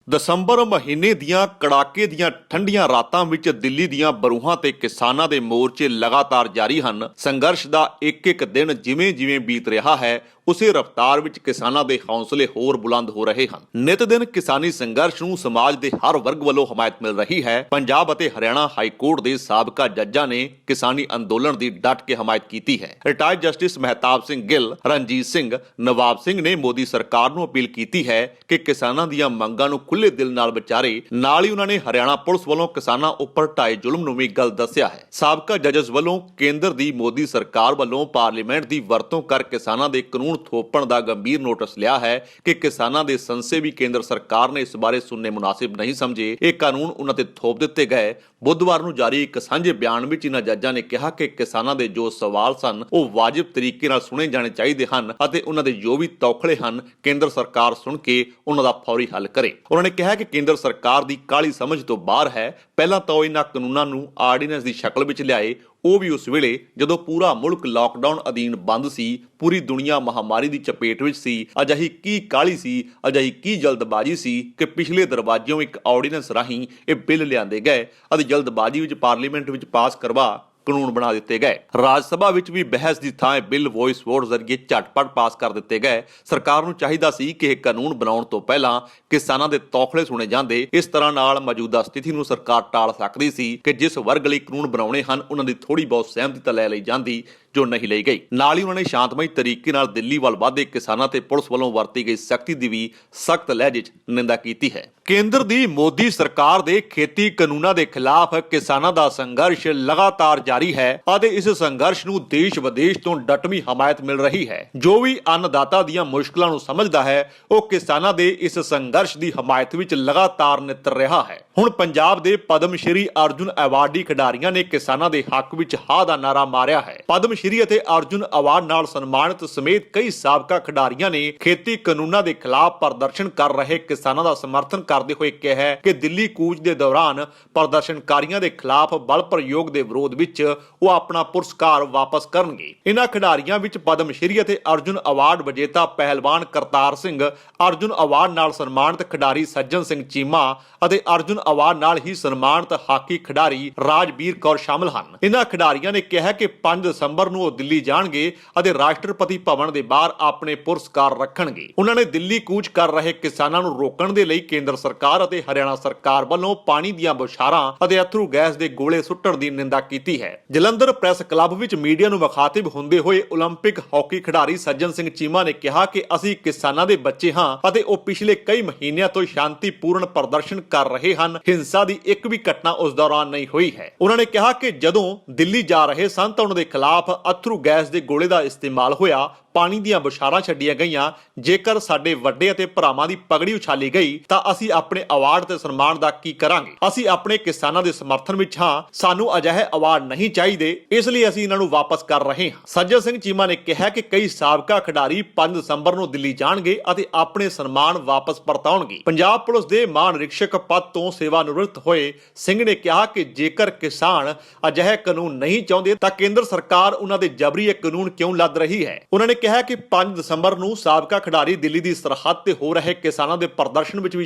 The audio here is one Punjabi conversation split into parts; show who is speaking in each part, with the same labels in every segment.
Speaker 1: ਦਸੰਬਰ ਮਹੀਨੇ ਦੀਆਂ ਕੜਾਕੇ ਦੀਆਂ ਠੰਡੀਆਂ ਰਾਤਾਂ ਵਿੱਚ ਦਿੱਲੀ ਦੀਆਂ ਬਰੂਹਾਂ ਤੇ ਕਿਸਾਨਾਂ ਦੇ ਮੋਰਚੇ ਲਗਾਤਾਰ ਜਾਰੀ ਹਨ। ਸੰਘਰਸ਼ ਦਾ ਇੱਕ-ਇੱਕ ਦਿਨ ਜਿਵੇਂ-ਜਿਵੇਂ ਬੀਤ ਰਿਹਾ ਹੈ, ਉਸੇ ਰਫ਼ਤਾਰ ਵਿੱਚ ਕਿਸਾਨਾਂ ਦੇ ਹੌਸਲੇ ਹੋਰ ਬੁਲੰਦ ਹੋ ਰਹੇ ਹਨ। ਨਿਤ ਦਿਨ ਕਿਸਾਨੀ ਸੰਘਰਸ਼ ਨੂੰ ਸਮਾਜ ਦੇ ਹਰ ਵਰਗ ਵੱਲੋਂ ਹਮਾਇਤ ਮਿਲ ਰਹੀ ਹੈ। ਪੰਜਾਬ ਅਤੇ ਹਰਿਆਣਾ ਹਾਈ ਕੋਰਟ ਦੇ ਸਾਬਕਾ ਜੱਜਾਂ ਨੇ ਕਿਸਾਨੀ ਅੰਦੋਲਨ ਦੀ ਡਟ ਕੇ ਹਮਾਇਤ ਕੀਤੀ ਹੈ। ਰਿਟਾਇਰਡ ਜਸਟਿਸ ਮਹਿਤਾਬ ਸਿੰਘ ਗਿੱਲ, ਰਣਜੀਤ ਸਿੰਘ, ਨਵਾਬ ਸਿੰਘ ਨੇ ਮੋਦੀ ਸਰਕਾਰ ਨੂੰ ਅਪੀਲ ਕੀਤੀ ਹੈ ਕਿ ਕਿਸਾਨਾਂ ਦੀਆਂ ਮੰਗਾਂ ਨੂੰ ਖੁੱਲੇ ਦਿਲ ਨਾਲ ਵਿਚਾਰੇ। ਨਾਲ ਹੀ ਉਹਨਾਂ ਨੇ ਹਰਿਆਣਾ ਪੁਲਿਸ ਵੱਲੋਂ ਕਿਸਾਨਾਂ ਉੱਪਰ ਢਾਏ ਜ਼ੁਲਮ ਨੂੰ ਵੀ ਗੱਲ ਦੱਸਿਆ ਹੈ। ਸਾਬਕਾ ਜੱਜਸ ਵੱਲੋਂ ਕੇਂਦਰ ਦੀ ਮੋਦੀ ਸਰਕਾਰ ਵੱਲੋਂ ਪਾਰਲੀਮੈਂਟ ਦੀ ਵਰਤੋਂ ਕਰ ਕਿਸਾਨਾਂ ਦੇ ਕਾਨੂੰਨ ਥੋਪਣ ਦਾ ਗੰਭੀਰ ਨੋਟਿਸ ਲਿਆ ਹੈ ਕਿ ਕਿਸਾਨਾਂ ਦੇ ਸੰਸੇ ਵੀ ਕੇਂਦਰ ਸਰਕਾਰ ਨੇ ਇਸ ਬਾਰੇ ਸੁਣਨੇ ਮੁਨਾਸਿਬ ਨਹੀਂ ਸਮਝੇ। ਇਹ ਕਾਨੂੰਨ ਉਹਨਾਂ ਤੇ ਥੋਪ ਦਿੱਤੇ ਗਏ। ਬੁੱਧਵਾਰ ਨੂੰ ਜਾਰੀ ਇੱਕ ਸਾਂਝੇ ਬਿਆਨ ਵਿੱਚ ਇਹਨਾਂ ਜੱਜਾਂ ਨੇ ਕਿਹਾ ਕਿ ਕਿਸਾਨਾਂ ਦੇ ਜੋ ਸਵਾਲ ਸਨ ਉਹ ਵਾਜਿਬ ਤਰੀਕੇ ਨਾਲ ਸੁਣੇ ਜਾਣੇ ਚਾਹੀਦੇ ਹਨ ਅਤੇ ਉਹਨਾਂ ਦੇ ਜੋ ਵੀ ਤੌਖਲੇ ਹਨ ਕੇਂਦਰ ਸਰਕਾਰ ਸੁਣ ਕੇ ਉਹਨਾਂ ਦਾ ਫੌਰੀ ਹੱਲ ਕਰੇ। ਉਹਨਾਂ ਨੇ ਕਿਹਾ ਕਿ ਕੇਂਦਰ ਸਰਕਾਰ ਦੀ ਕਾਲੀ ਸਮਝ ਤੋਂ ਬਾਹਰ ਹੈ। ਪਹਿਲਾਂ ਤਾਂ ਉਹ ਇਹਨਾਂ ਕਾਨੂੰਨਾਂ ਨੂੰ ਆਰਡੀਨੈਂਸ ਦੀ ਸ਼ਕਲ ਵਿੱਚ ਲਿਆਏ, ਉਹ ਵੀ ਉਸ ਵੇਲੇ ਜਦੋਂ ਪੂਰਾ ਮੁਲਕ ਲਾਕਡਾਊਨ ਅਧੀਨ ਬੰਦ ਸੀ, ਪੂਰੀ ਦੁਨੀਆ ਮਹਾਮਾਰੀ ਦੀ ਚਪੇਟ ਵਿੱਚ ਸੀ। ਅਜਿਹੀ ਕੀ ਕਾਹਲੀ ਸੀ, ਅਜਿਹੀ ਕੀ ਜਲਦਬਾਜ਼ੀ ਸੀ ਕਿ ਪਿਛਲੇ ਦਰਵਾਜ਼ਿਓਂ ਇੱਕ ਆਰਡੀਨੈਂਸ ਰਾਹੀਂ ਇਹ ਬਿੱਲ ਲਿਆਂਦੇ ਗਏ ਅਤੇ ਜਲਦਬਾਜ਼ੀ ਵਿੱਚ ਪਾਰਲੀਮੈਂਟ ਵਿੱਚ ਪਾਸ ਕਰਵਾ ਕਾਨੂੰਨ ਬਣਾ ਦਿੱਤੇ ਗਏ। ਰਾਜ ਸਭਾ ਵਿੱਚ ਵੀ ਬਹਿਸ ਦੀ ਥਾਂ ਇਹ ਬਿੱਲ ਵੌਇਸ ਵੋਟ ਜ਼ਰੀਏ ਝਟਪਟ ਪਾਸ ਕਰ ਦਿੱਤੇ ਗਏ। ਸਰਕਾਰ ਨੂੰ ਚਾਹੀਦਾ ਸੀ ਕਿ ਇਹ ਕਾਨੂੰਨ ਬਣਾਉਣ ਤੋਂ ਪਹਿਲਾਂ ਕਿਸਾਨਾਂ ਦੇ ਤੌਖਲੇ ਸੁਣੇ ਜਾਂਦੇ। ਇਸ ਤਰ੍ਹਾਂ ਨਾਲ ਮੌਜੂਦਾ ਸਥਿਤੀ ਨੂੰ ਸਰਕਾਰ ਟਾਲ ਸਕਦੀ ਸੀ ਕਿ ਜਿਸ ਵਰਗ ਲਈ ਕਾਨੂੰਨ ਬਣਾਉਣੇ ਹਨ ਉਹਨਾਂ ਦੀ ਥੋੜੀ ਬਹੁਤ ਸਹਿਮਤੀ ਤਾਂ ਲੈ ਲਈ ਜਾਂਦੀ, ਜੋ ਨਹੀਂ ਲਈ ਗਈ। ਨਾਲ ਹੀ ਉਹਨਾਂ ਨੇ ਸ਼ਾਂਤਮਈ ਤਰੀਕੇ ਨਾਲ ਦਿੱਲੀ ਵੱਲ ਵਧੇ ਕਿਸਾਨਾਂ ਤੇ ਪੁਲਿਸ ਵੱਲੋਂ ਵਰਤੀ ਗਈ ਸਖਤੀ ਦੀ ਵੀ ਸਖਤ ਲਹਿਜੇ 'ਚ ਨਿੰਦਾ ਕੀਤੀ ਹੈ। ਕੇਂਦਰ ਦੀ ਮੋਦੀ ਸਰਕਾਰ ਦੇ ਖੇਤੀ ਕਾਨੂੰਨਾਂ ਦੇ ਖਿਲਾਫ ਕਿਸਾਨਾਂ ਦਾ ਸੰਘਰਸ਼ ਲਗਾਤਾਰ ਜਾਰੀ ਹੈ ਅਤੇ ਇਸ ਸੰਘਰਸ਼ ਨੂੰ ਦੇਸ਼ ਵਿਦੇਸ਼ ਤੋਂ ਡਟਵੀਂ ਹਮਾਇਤ ਮਿਲ ਰਹੀ ਹੈ। ਜੋ ਵੀ ਅੰਨਦਾਤਾ ਦੀਆਂ ਮੁਸ਼ਕਲਾਂ ਨੂੰ ਸਮਝਦਾ ਹੈ ਉਹ ਕਿਸਾਨਾਂ ਦੇ ਇਸ ਸੰਘਰਸ਼ ਦੀ ਹਮਾਇਤ ਵਿੱਚ ਲਗਾਤਾਰ ਨਿੱਤਰ ਰਿਹਾ ਹੈ। ਹੁਣ ਪੰਜਾਬ ਦੇ ਪਦਮ ਸ਼੍ਰੀ ਅਰਜੁਨ ਐਵਾਰਡੀ ਖਿਡਾਰੀਆਂ ਨੇ ਕਿਸਾਨਾਂ ਦੇ ਹੱਕ ਵਿੱਚ ਹਾਂ ਦਾ ਨਾਰਾ ਮਾਰਿਆ ਹੈ। ਪਦਮ ਸ਼੍ਰੀ ਅਤੇ ਅਰਜੁਨ ਅਵਾਰਡ ਨਾਲ ਸਨਮਾਨਿਤ ਸਮੇਤ ਕਈ ਸਾਬਕਾ ਖਿਡਾਰੀਆਂ ਨੇ ਖੇਤੀ ਕਾਨੂੰਨਾਂ ਦੇ ਖਿਲਾਫ ਪ੍ਰਦਰਸ਼ਨ ਕਰ ਰਹੇ ਕਿਸਾਨਾਂ ਦਾ ਸਮਰਥਨ ਕਰਦੇ ਹੋਏ ਕਿਹਾ ਕਿ ਦਿੱਲੀ ਕੂਚ ਦੇ ਦੌਰਾਨ ਪ੍ਰਦਰਸ਼ਨਕਾਰੀਆਂ ਦੇ ਖਿਲਾਫ ਬਲ ਪ੍ਰਯੋਗ ਦੇ ਵਿਰੋਧ ਵਿੱਚ ਉਹ ਆਪਣਾ ਪੁਰਸਕਾਰ ਵਾਪਸ ਕਰਨਗੇ। ਇਨ੍ਹਾਂ ਖਿਡਾਰੀਆਂ ਵਿੱਚ ਪਦਮ ਸ਼੍ਰੀ ਅਤੇ ਅਰਜੁਨ ਅਵਾਰਡ ਵਿਜੇਤਾ ਪਹਿਲਵਾਨ ਕਰਤਾਰ ਸਿੰਘ, ਅਰਜੁਨ ਅਵਾਰਡ ਨਾਲ ਸਨਮਾਨਿਤ ਖਿਡਾਰੀ ਸੱਜਣ ਸਿੰਘ ਚੀਮਾ ਅਤੇ ਅਰਜੁਨ ਅਵਾਰਡ ਨਾਲ ਹੀ ਸਨਮਾਨਿਤ ਹਾਕੀ ਖਿਡਾਰੀ ਰਾਜਬੀਰ ਕੌਰ ਸ਼ਾਮਲ ਹਨ। ਇਨ੍ਹਾਂ ਖਿਡਾਰੀਆਂ ਨੇ ਕਿਹਾ ਕਿ 5 ਦਸੰਬਰ ਨੂੰ ਉਹ ਦਿੱਲੀ ਜਾਣਗੇ ਅਤੇ ਰਾਸ਼ਟਰਪਤੀ ਭਵਨ ਦੇ ਬਾਹਰ ਆਪਣੇ ਪੁਰਸਕਾਰ ਰੱਖਣਗੇ। ਉਹਨਾਂ ਨੇ ਦਿੱਲੀ ਕੂਚ ਕਰ ਰਹੇ ਕਿਸਾਨਾਂ ਨੂੰ ਰੋਕਣ ਦੇ ਲਈ ਕੇਂਦਰ ਸਰਕਾਰ ਅਤੇ ਹਰਿਆਣਾ ਸਰਕਾਰ ਵੱਲੋਂ ਪਾਣੀ ਦੀਆਂ ਬੌਛਾਰਾਂ ਅਤੇ ਅਥਰੂ ਗੈਸ ਦੇ ਗੋਲੇ ਸੁੱਟਣ ਦੀ ਨਿੰਦਾ ਕੀਤੀ ਹੈ। ਜਲੰਧਰ ਪ੍ਰੈਸ ਕਲੱਬ ਵਿੱਚ ਮੀਡੀਆ ਨੂੰ ਮੁਖਾਤਿਬ ਹੁੰਦੇ ਹੋਏ ਓਲੰਪਿਕ ਹਾਕੀ ਖਿਡਾਰੀ ਸੱਜਣ ਸਿੰਘ ਚੀਮਾ ਨੇ ਕਿਹਾ ਕਿ ਅਸੀਂ ਕਿਸਾਨਾਂ ਦੇ ਬੱਚੇ ਹਾਂ ਅਤੇ ਉਹ ਪਿਛਲੇ ਕਈ ਮਹੀਨਿਆਂ ਤੋਂ ਸ਼ਾਂਤੀਪੂਰਨ ਪ੍ਰਦਰਸ਼ਨ ਕਰ ਰਹੇ ਹਨ। ਹਿੰਸਾ ਦੀ ਇੱਕ ਵੀ ਘਟਨਾ ਉਸ ਦੌਰਾਨ ਨਹੀਂ ਹੋਈ ਹੈ। ਉਹਨਾਂ ਨੇ ਕਿਹਾ ਕਿ ਜਦੋਂ ਦਿੱਲੀ ਜਾ ਰਹੇ ਸਨ ਤਾਂ ਉਹਨਾਂ ਦੇ ਖਿਲਾਫ ਅਥਰੂ ਗੈਸ ਦੇ ਗੋਲੇ ਦਾ ਇਸਤੇਮਾਲ ਹੋਇਆ, ਪਾਣੀ ਦੀਆਂ ਬੌਛਾਰਾਂ ਛੱਡੀਆਂ ਗਈਆਂ। ਜੇਕਰ ਸਾਡੇ ਵੱਡੇ ਅਤੇ ਭਰਾਵਾਂ ਦੀ ਪਗੜੀ ਉਛਾਲੀ ਗਈ ਤਾਂ ਅਸੀਂ ਆਪਣੇ ਅਵਾਰਡ ਤੇ ਸਨਮਾਨ ਦਾ ਕੀ ਕਰਾਂਗੇ? ਅਸੀਂ ਆਪਣੇ ਕਿਸਾਨਾਂ ਦੇ ਸਮਰਥਨ ਵਿੱਚ ਹਾਂ। ਸਾਨੂੰ ਅਜਿਹੇ ਅਵਾਰਡ ਨਹੀਂ ਚਾਹੀਦੇ, ਇਸ ਲਈ ਅਸੀਂ ਇਹਨਾਂ ਨੂੰ ਵਾਪਸ ਕਰ ਰਹੇ ਹਾਂ। ਸੱਜਣ ਸਿੰਘ ਚੀਮਾ ਨੇ ਕਿਹਾ ਕਿ ਕਈ ਸਾਬਕਾ ਖਿਡਾਰੀ 5 ਦਸੰਬਰ ਨੂੰ ਦਿੱਲੀ ਜਾਣਗੇ ਅਤੇ ਆਪਣੇ ਸਨਮਾਨ ਵਾਪਸ ਪਰਤਾਉਣਗੇ। ਪੰਜਾਬ ਪੁਲਿਸ ਦੇ ਮਹਾਂਨਿਰੀਖਕ ਪਦ ਤੋਂ ਸੇਵਾ ਨਿਵਰਤ ਹੋਏ ਸਿੰਘ ਨੇ ਕਿਹਾ ਕਿ ਜੇਕਰ ਕਿਸਾਨ ਅਜਿਹੇ ਕਾਨੂੰਨ ਨਹੀਂ ਚਾਹੁੰਦੇ ਤਾਂ ਕੇਂਦਰ ਸਰਕਾਰ ਉਹਨਾਂ ਦੇ ਜਬਰੀ ਇਹ ਕਾਨੂੰਨ ਕਿਉਂ ਲੱਦ ਰਹੀ ਹੈ? ਉਹਨਾਂ ਨੇ ਕਿਹਾ ਕਿ 5 ਦਸੰਬਰ ਨੂੰ ਸਾਬਕਾ ਖਿਡਾਰੀ ਦਿੱਲੀ ਦੀ ਸਰਹੱਦ ਤੇ ਹੋ ਰਹੇ ਕਿਸਾਨਾਂ ਦੇ ਪ੍ਰਦਰਸ਼ਨ ਵਿੱਚ ਵੀ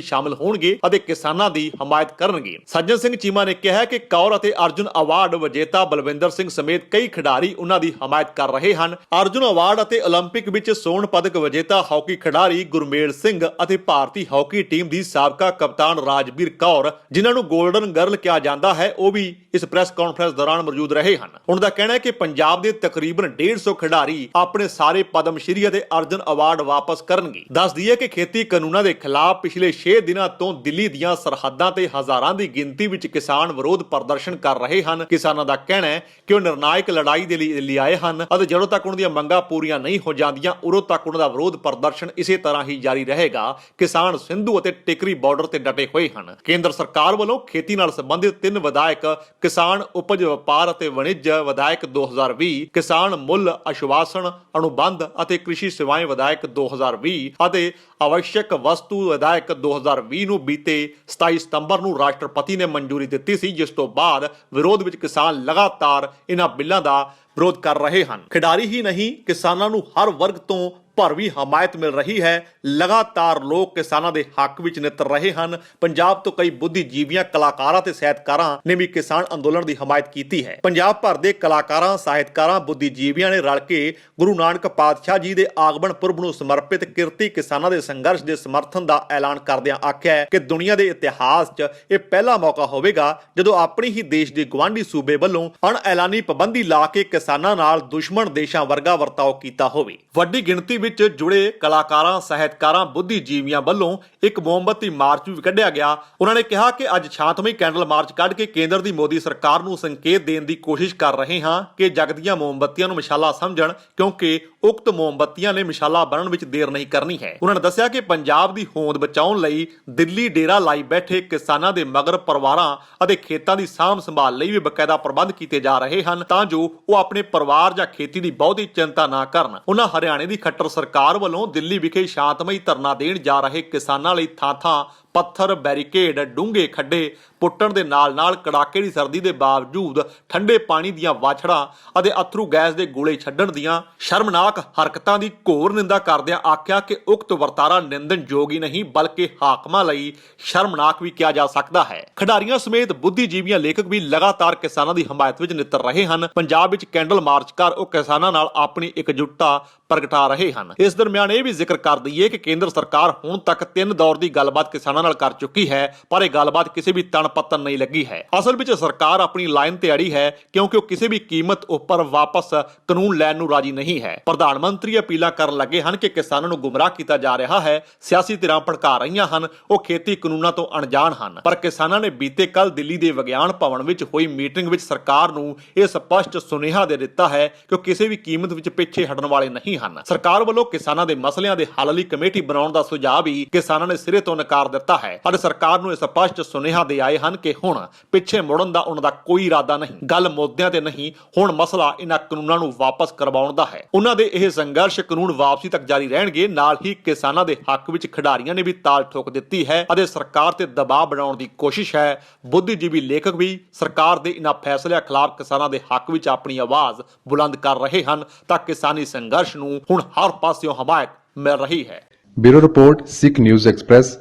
Speaker 1: ਸ਼ਾਮਲ ਹੋਣਗੇ ਅਤੇ ਕਿਸਾਨਾਂ ਦੀ ਹਮਾਇਤ ਕਰਨਗੇ। ਸੱਜਣ ਸਿੰਘ ਚੀਮਾ ਨੇ ਕਿਹਾ ਕਿ ਕੌਰ ਅਤੇ ਅਰਜੁਨ ਅਵਾਰਡ ਵਿਜੇਤਾ ਬਲਵਿੰਦਰ ਸਿੰਘ ਸਮੇਤ ਕਈ ਖਿਡਾਰੀ ਉਹਨਾਂ ਦੀ ਹਮਾਇਤ ਕਰ ਰਹੇ ਹਨ। ਅਰਜੁਨ ਅਵਾਰਡ ਅਤੇ ਓਲੰਪਿਕ ਵਿੱਚ ਸੋਨ ਪਦਕ ਵਿਜੇਤਾ ਹਾਕੀ ਖਿਡਾਰੀ ਗੁਰਮੇਲ ਸਿੰਘ ਅਤੇ ਭਾਰਤੀ ਹਾਕੀ ਟੀਮ ਦੀ ਸਾਬਕਾ ਕਪਤਾਨ ਰਾਜਬੀਰ ਕੌਰ, ਜਿਨ੍ਹਾਂ ਨੂੰ ਗੋਲਡਨ ਗਰਲ ਕਿਹਾ ਜਾਂਦਾ ਹੈ, ਉਹ ਵੀ ਇਸ ਪ੍ਰੈਸ ਕਾਨਫਰੰਸ ਦੌਰਾਨ ਮੌਜੂਦ ਰਹੇ ਹਨ। ਉਹਨਾਂ ਦਾ ਕਹਿਣਾ ਹੈ ਕਿ ਪੰਜਾਬ ਦੇ ਤਕਰੀਬਨ 150 ਖਿਡਾਰੀ ਆਪਣੇ ਸਾਰੇ ਪਦਮ ਸ਼੍ਰੀ ਅਤੇ ਅਰਜੁਨ ਅਵਾਰਡ ਵਾਪਸ ਕਰਨਗੇ। ਦੱਸ ਦਈਏ ਕਿ ਖੇਤੀ ਕਾਨੂੰਨਾਂ ਦੇ ਖਿਲਾਫ ਪਿਛਲੇ 6 ਦਿਨਾਂ ਤੋਂ ਦਿੱਲੀ ਦੀਆਂ ਸਰਹੱਦਾਂ ਤੇ ਹਜ਼ਾਰਾਂ ਦੀ ਗਿਣਤੀ ਵਿੱਚ ਕਿਸਾਨ ਵਿਰੋਧ ਪ੍ਰਦਰਸ਼ਨ ਕਰ ਰਹੇ ਹਨ। ਕਿਸਾਨਾਂ ਦਾ ਕਹਿਣਾ ਹੈ ਕਿ ਉਹ ਨਿਰਣਾਇਕ ਲੜਾਈ ਦੇ ਲਈ ਆਏ ਹਨ ਅਤੇ ਜਦੋਂ ਤੱਕ ਉਹਨਾਂ ਦੀਆਂ ਮੰਗਾਂ ਪੂਰੀਆਂ ਨਹੀਂ ਹੋ ਜਾਂਦੀਆਂ ਉਦੋਂ ਤੱਕ ਉਹਨਾਂ ਦਾ ਵਿਰੋਧ ਪ੍ਰਦਰਸ਼ਨ ਇਸੇ ਤਰ੍ਹਾਂ ਹੀ ਜਾਰੀ ਰਹੇਗਾ। ਕਿਸਾਨ ਸਿੰਧੂ ਅਤੇ ਟਿਕਰੀ ਬਾਰਡਰ ਤੇ ਡਟੇ ਹੋਏ ਹਨ। ਕੇਂਦਰ ਸਰਕਾਰ ਵੱਲੋਂ ਖੇਤੀ ਨਾਲ ਸੰਬੰਧਿਤ 3 ਵਿਧਾਇਕ, ਕਿਸਾਨ ਉਪਜ ਵਪਾਰ ਅਤੇ ਵਣਿਜ ਵਿਧਾਇਕ 2020, ਕਿਸਾਨ ਮੁੱਲ ਆਸ਼ਵਾਸਨ ਅਨੁਬੰਧ ਅਤੇ ਕ੍ਰਿਸ਼ੀ ਸੇਵਾएं ਵਿਧਾਇਕ 2020 ਅਤੇ आवश्यक वस्तु विधायक 2020 ਨੂੰ ਬੀਤੇ 27 ਸਤੰਬਰ ਨੂੰ ਰਾਸ਼ਟਰਪਤੀ ਨੇ ਮਨਜ਼ੂਰੀ ਦਿੱਤੀ ਸੀ, ਜਿਸ ਤੋਂ ਬਾਅਦ ਵਿਰੋਧ ਵਿੱਚ ਕਿਸਾਨ ਲਗਾਤਾਰ ਇਹਨਾਂ ਬਿੱਲਾਂ ਦਾ ਵਿਰੋਧ ਕਰ ਰਹੇ ਹਨ। ਖਿਡਾਰੀ ਹੀ ਨਹੀਂ, ਕਿਸਾਨਾਂ ਨੂੰ ਹਰ ਵਰਗ ਤੋਂ ਭਰਵੀਂ ਹਮਾਇਤ ਮਿਲ ਰਹੀ ਹੈ। ਲਗਾਤਾਰ ਲੋਕ ਕਿਸਾਨਾਂ ਦੇ ਹੱਕ ਵਿੱਚ ਨਿੱਤਰ ਰਹੇ ਹਨ। ਪੰਜਾਬ ਤੋਂ ਕਈ ਬੁੱਧੀਜੀਵੀਆਂ, ਕਲਾਕਾਰਾਂ ਤੇ ਸਾਹਿਤਕਾਰਾਂ ਨੇ ਵੀ ਕਿਸਾਨ ਅੰਦੋਲਨ ਦੀ ਹਮਾਇਤ ਕੀਤੀ ਹੈ। ਪੰਜਾਬ ਭਰ ਦੇ ਕਲਾਕਾਰਾਂ, ਸਾਹਿਤਕਾਰਾਂ, ਬੁੱਧੀਜੀਵੀਆਂ ਨੇ ਰਲ ਕੇ ਗੁਰੂ ਨਾਨਕ ਪਾਤਸ਼ਾਹ ਜੀ ਦੇ ਆਗਮਨ ਪੁਰਬ ਨੂੰ ਸਮਰਪਿਤ ਕਿਰਤੀ ਕਿਸਾਨਾਂ ਦੇ ਸੰਘਰਸ਼ ਦੇ ਸਮਰਥਨ ਦਾ ਐਲਾਨ ਕਰਦਿਆਂ ਆਖਿਆ ਹੈ ਕਿ ਦੁਨੀਆ ਦੇ ਇਤਿਹਾਸ 'ਚ ਇਹ ਪਹਿਲਾ ਮੌਕਾ ਹੋਵੇਗਾ ਜਦੋਂ ਆਪਣੀ ਹੀ ਦੇਸ਼ ਦੇ ਗੁਆਂਢੀ ਸੂਬੇ ਵੱਲੋਂ ਅਣਐਲਾਨੀ ਪਾਬੰਦੀ ਲਾ ਕੇ ਕਿਸਾਨਾਂ ਨਾਲ ਦੁਸ਼ਮਣ ਦੇਸ਼ਾਂ ਵਰਗਾ ਵਰਤਾਓ ਕੀਤਾ ਹੋਵੇ। ਵੱਡੀ ਗਿਣਤੀ ਵਿੱਚ ਜੁੜੇ ਕਲਾਕਾਰਾਂ, ਸਾਹਿਤਕਾਰਾਂ, ਬੁੱਧੀਜੀਵੀਆਂ ਵੱਲੋਂ ਇੱਕ ਮੋਮਬੱਤੀ ਮਾਰਚ ਵੀ ਕੱਢਿਆ ਗਿਆ। ਉਹਨਾਂ ਨੇ ਕਿਹਾ ਕਿ ਅੱਜ ਸ਼ਾਂਤਮਈ ਕੈਂਡਲ ਮਾਰਚ ਕੱਢ ਕੇ ਕੇਂਦਰ ਦੀ ਮੋਦੀ ਸਰਕਾਰ ਨੂੰ ਸੰਕੇਤ ਦੇਣ ਦੀ ਕੋਸ਼ਿਸ਼ ਕਰ ਰਹੇ ਹਾਂ ਕਿ ਜਗਦੀਆਂ ਮੋਮਬੱਤੀਆਂ ਨੂੰ ਮਸ਼ਾਲਾ ਸਮਝਣ, ਕਿਉਂਕਿ ਉਕਤ ਮੋਮਬੱਤੀਆਂ ਨੇ ਮਸ਼ਾਲਾ ਬਣਨ ਵਿੱਚ ਦੇਰ ਨਹੀਂ ਕਰਨੀ ਹੈ। ਉਹਨਾਂ ਨੇ ਦੱਸਿਆ ਕਿ ਪੰਜਾਬ ਦੀ ਹੋਂਦ ਬਚਾਉਣ ਲਈ ਦਿੱਲੀ ਡੇਰਾ ਲਾਈ ਬੈਠੇ ਕਿਸਾਨਾਂ ਦੇ ਮਗਰ ਪਰਿਵਾਰਾਂ ਅਤੇ ਖੇਤਾਂ ਦੀ ਸਾਂਭ ਸੰਭਾਲ ਲਈ ਵੀ ਬਕਾਇਦਾ ਪ੍ਰਬੰਧ ਕੀਤੇ ਜਾ ਰਹੇ ਹਨ ਤਾਂ ਜੋ ਉਹ ਆਪਣੇ ਪਰਿਵਾਰ ਜਾਂ ਖੇਤੀ ਦੀ ਬਹੁਤੀ ਚਿੰਤਾ ਨਾ ਕਰਨ। ਉਹਨਾਂ ਹਰਿਆਣੇ ਦੀ ਖੱਟਰ ਸਰਕਾਰ ਵੱਲੋਂ ਦਿੱਲੀ ਵਿਖੇ ਸ਼ਾਂਤਮਈ ਧਰਨਾ ਦੇਣ ਜਾ ਰਹੇ ਕਿਸਾਨਾਂ ਲਈ ਥਾਂ-ਥਾਂ ਪੱਥਰ, ਬੈਰੀਕੇਡ, ਡੂੰਘੇ ਖੱਡੇ ਪੁੱਟਣ ਦੇ ਨਾਲ-ਨਾਲ ਕੜਾਕੇ ਦੀ ਸਰਦੀ ਦੇ ਬਾਵਜੂਦ ਠੰਡੇ ਪਾਣੀ ਦੀਆਂ ਵਾਛੜਾਂ ਅਤੇ ਅਥਰੂ ਗੈਸ ਦੇ ਗੋਲੇ ਛੱਡਣ ਦੀਆਂ ਸ਼ਰਮਨਾਕ ਹਰਕਤਾਂ ਦੀ ਘੋਰ ਨਿੰਦਾ ਕਰਦਿਆਂ ਆਖਿਆ ਕਿ ਉਕਤ ਵਰਤਾਰਾ ਨਿੰਦਣਯੋਗ ਹੀ ਨਹੀਂ ਬਲਕਿ ਹਾਕਮਾਂ ਲਈ ਸ਼ਰਮਨਾਕ ਵੀ ਕਿਹਾ ਜਾ ਸਕਦਾ ਹੈ। ਖਿਡਾਰੀਆਂ ਸਮੇਤ ਬੁੱਧੀਜੀਵੀਆਂ, ਲੇਖਕ ਵੀ ਲਗਾਤਾਰ ਕਿਸਾਨਾਂ ਦੀ ਹਮਾਇਤ ਵਿੱਚ ਨਿੱਤਰ ਰਹੇ ਹਨ। ਪੰਜਾਬ ਵਿੱਚ ਕੈਂਡਲ ਮਾਰਚ ਕਰ ਉਹ ਕਿਸਾਨਾਂ ਨਾਲ ਆਪਣੀ ਇਕਜੁੱਟਤਾ ਪ੍ਰਗਟਾ ਰਹੇ ਹਨ। ਇਸ ਦਰਮਿਆਨ ਇਹ ਵੀ ਜ਼ਿਕਰ ਕਰ ਦਈਏ ਕਿ ਕੇਂਦਰ ਸਰਕਾਰ ਹੁਣ ਤੱਕ 3 ਦੌਰ ਦੀ ਗੱਲਬਾਤ ਕਿਸਾਨਾਂ ਨਾਲ ਕਰ ਚੁੱਕੀ ਹੈ, ਪਰ ਇਹ ਗੱਲਬਾਤ ਕਿਸੇ ਵੀ ਤਣ ਪੱਤਨ ਨਹੀਂ ਲੱਗੀ ਹੈ। ਅਸਲ ਵਿੱਚ ਸਰਕਾਰ ਆਪਣੀ ਲਾਈਨ ਤੇ ਅੜੀ ਹੈ ਕਿਉਂਕਿ ਉਹ ਕਿਸੇ ਵੀ ਕੀਮਤ ਉੱਪਰ ਵਾਪਸ ਕਾਨੂੰਨ ਲੈਣ ਨੂੰ ਰਾਜੀ ਨਹੀਂ ਹੈ। ਪ੍ਰਧਾਨ ਮੰਤਰੀ ਅਪੀਲਾਂ ਕਰਨ ਲੱਗੇ ਹਨ ਕਿ ਕਿਸਾਨਾਂ ਨੂੰ ਗੁੰਮਰਾਹ ਕੀਤਾ ਜਾ ਰਿਹਾ ਹੈ, ਸਿਆਸੀ ਧਿਰਾਂ ਭੜਕਾ ਰਹੀਆਂ ਹਨ, ਉਹ ਖੇਤੀ ਕਾਨੂੰਨਾਂ ਤੋਂ ਅਣਜਾਣ ਹਨ। ਪਰ ਕਿਸਾਨਾਂ ਨੇ ਬੀਤੇ ਕੱਲ ਦਿੱਲੀ ਦੇ ਵਿਗਿਆਨ ਭਵਨ ਵਿੱਚ ਹੋਈ ਮੀਟਿੰਗ ਵਿੱਚ ਸਰਕਾਰ ਨੂੰ ਇਹ ਸਪਸ਼ਟ ਸੁਨੇਹਾ ਦੇ ਦਿੱਤਾ ਹੈ ਕਿ ਉਹ ਕਿਸੇ ਵੀ ਕੀਮਤ ਵਿੱਚ ਪਿੱਛੇ ਹਟਣ ਵਾਲੇ ਨਹੀਂ ਹਨ। ਸਰਕਾਰ ਵੱਲੋਂ ਕਿਸਾਨਾਂ ਦੇ ਮਸਲਿਆਂ ਦੇ ਹੱਲ ਲਈ ਕਮੇਟੀ ਬਣਾਉਣ ਦਾ ਸੁਝਾਅ ਵੀ ਕਿਸਾਨਾਂ ਨੇ ਸਿਰੇ ਤੋਂ ਨਕਾਰ ਦਿੱਤਾ ਹੈ ਅਤੇ ਸਰਕਾਰ ਨੂੰ ਇਹ ਸਪਸ਼ਟ ਸੁਨੇਹਾ ਦੇ ਆਏ ਹਨ ਕਿ ਹੁਣ ਪਿੱਛੇ ਮੁੜਨ ਦਾ ਉਹਨਾਂ ਦਾ ਕੋਈ ਇਰਾਦਾ ਨਹੀਂ। ਗੱਲ ਮੁੱਦਿਆਂ ਤੇ ਨਹੀਂ, ਹੁਣ ਮਸਲਾ ਇਹਨਾਂ ਕਾਨੂੰਨਾਂ ਨੂੰ ਵਾਪਸ ਕਰਵਾਉਣ ਦਾ ਹੈ। ਉਹਨਾਂ ਦੇ ਇਹ ਸੰਘਰਸ਼ ਕਾਨੂੰਨ ਵਾਪਸੀ ਤੱਕ ਜਾਰੀ ਰਹਿਣਗੇ। ਨਾਲ ਹੀ ਕਿਸਾਨਾਂ ਦੇ ਹੱਕ ਵਿੱਚ ਖਿਡਾਰੀਆਂ ਨੇ ਵੀ ਤਾਲ ਠੋਕ ਦਿੱਤੀ ਹੈ ਅਤੇ ਸਰਕਾਰ ਤੇ ਦਬਾਅ ਬਣਾਉਣ ਦੀ ਕੋਸ਼ਿਸ਼ ਹੈ। ਬੁੱਧੀਜੀਵੀ ਲੇਖਕ ਵੀ ਸਰਕਾਰ ਦੇ ਇਹਨਾਂ ਫੈਸਲਿਆਂ ਖਿਲਾਫ ਕਿਸਾਨਾਂ ਦੇ ਹੱਕ ਵਿੱਚ ਆਪਣੀ ਆਵਾਜ਼ ਬੁਲੰਦ ਕਰ ਰਹੇ ਹਨ ਤਾਂ ਕਿਸਾਨੀ ਸੰਘਰਸ਼ ਨੂੰ ਹੁਣ ਹਰ ਪਾਸਿਓਂ ਹਮਾਇਤ ਮਿਲ ਰਹੀ ਹੈ।
Speaker 2: ਬਿਊਰੋ ਰਿਪੋਰਟ, ਸਿੱਖ ਨਿਊਜ਼ ਐਕਸਪ੍ਰੈਸ।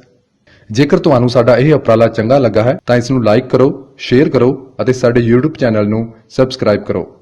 Speaker 2: ਜੇਕਰ ਤੁਹਾਨੂੰ ਸਾਡਾ ਇਹ ਉਪਰਾਲਾ ਚੰਗਾ ਲੱਗਾ ਹੈ ਤਾਂ ਇਸ ਨੂੰ ਲਾਈਕ ਕਰੋ, ਸ਼ੇਅਰ ਕਰੋ ਅਤੇ ਸਾਡੇ YouTube ਚੈਨਲ ਨੂੰ ਸਬਸਕ੍ਰਾਈਬ ਕਰੋ।